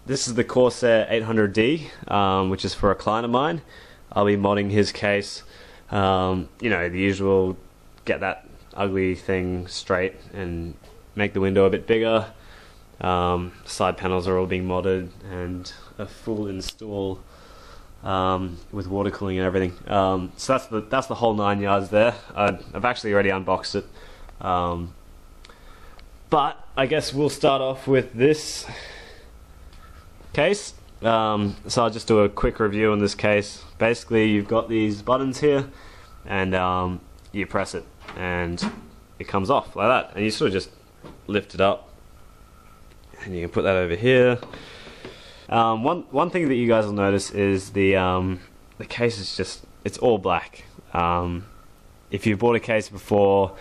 This is the Corsair 800D, which is for a client of mine. I'll be modding his case. You know, the usual, get that ugly thing straight and make the window a bit bigger. Side panels are all being modded, and a full install with water cooling and everything. So that's the whole 9 yards there. I've actually already unboxed it. But I guess we'll start off with this case. So I'll just do a quick review on this case. Basically, you've got these buttons here, and you press it, and it comes off like that. And you sort of just lift it up, and you can put that over here. One thing that you guys will notice is the case is it's all black. If you've bought a case before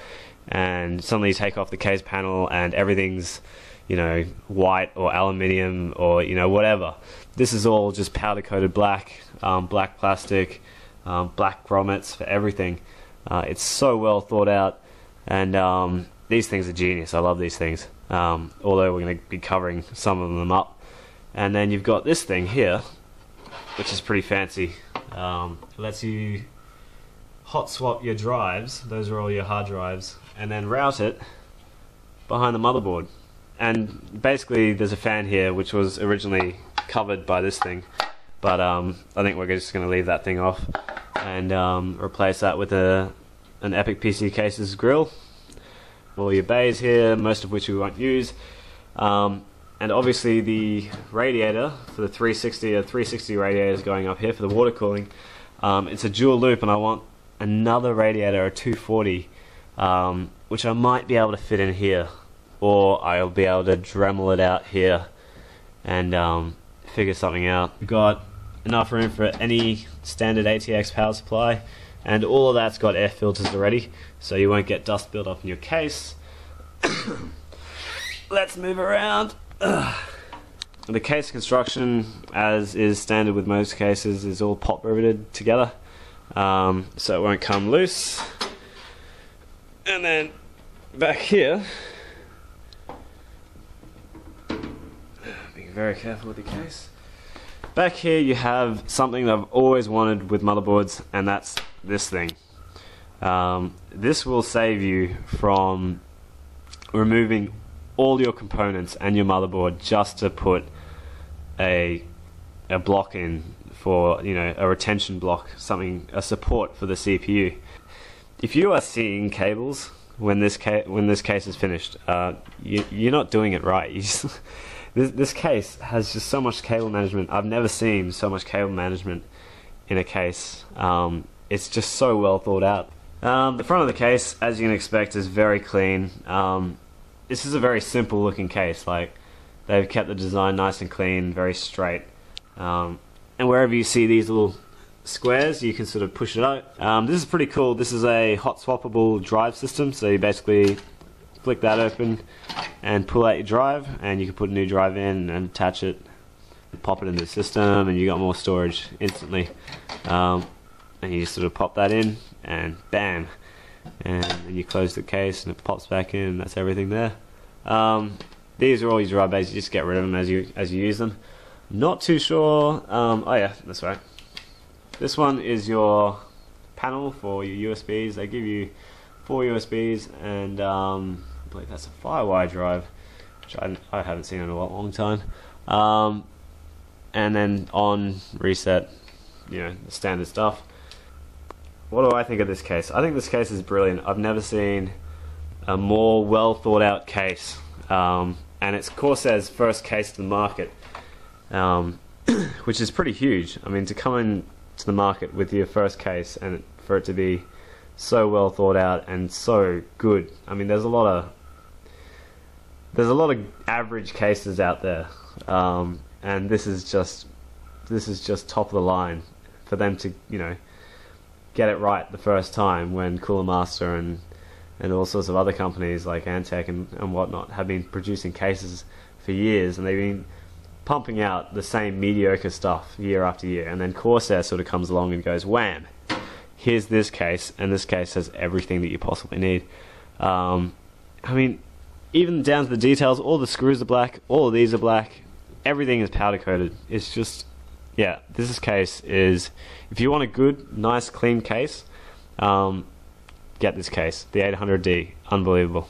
and suddenly you take off the case panel and everything's, you know, white or aluminium or, you know, whatever, this is all just powder coated black, black plastic, black grommets for everything. It's so well thought out, and these things are genius. I love these things, although we're going to be covering some of them up. And then you've got this thing here, which is pretty fancy. It lets you hot swap your drives, those are all your hard drives, and then route it behind the motherboard. And basically there's a fan here which was originally covered by this thing, but I think we're just going to leave that thing off and replace that with an Epic PC Cases grill. All your bays here, most of which we won't use. And obviously the radiator for the 360 radiator is going up here for the water cooling. It's a dual loop, and I want another radiator, a 240, which I might be able to fit in here, or I'll be able to Dremel it out here and figure something out. We've got enough room for any standard ATX power supply, and all of that's got air filters already, so you won't get dust build up in your case. Let's move around. The case construction, as is standard with most cases, is all pop riveted together, so it won't come loose. And then back here, being very careful with the case, back here you have something that I've always wanted with motherboards, and that's this thing. This will save you from removing all your components and your motherboard just to put a block in for, you know, a retention block, a support for the CPU. If you are seeing cables when this case is finished, you're not doing it right. This case has just so much cable management. I've never seen so much cable management in a case. It's just so well thought out. The front of the case, as you can expect, is very clean. This is a very simple looking case. Like, they've kept the design nice and clean, very straight. And wherever you see these little squares, you can sort of push it out. This is pretty cool. This is a hot swappable drive system, so you basically flick that open and pull out your drive, and you can put a new drive in and attach it, pop it into the system, and you got more storage instantly. And you just sort of pop that in, and bam, and then you close the case and it pops back in, and that's everything there. These are all your drive bays. You just get rid of them as you use them. Not too sure. Oh yeah, that's right. This one is your panel for your USBs. They give you 4 USBs, and I believe that's a Firewire drive, which I haven't seen in a long time. And then on, reset, you know, the standard stuff. What do I think of this case? I think this case is brilliant. I've never seen a more well thought out case, and it's Corsair's first case to the market, which is pretty huge. I mean, to come in to the market with your first case and for it to be so well thought out and so good. I mean, there's a lot of average cases out there, and this is just top of the line for them to, you know, get it right the first time, when Cooler Master and all sorts of other companies like Antec and whatnot have been producing cases for years, and they've been pumping out the same mediocre stuff year after year, and then Corsair sort of comes along and goes, wham, here's this case, and this case has everything that you possibly need. I mean, even down to the details, all the screws are black, all of these are black, everything is powder coated. It's just, yeah, this case is, if you want a good, nice, clean case, get this case, the 800D, unbelievable.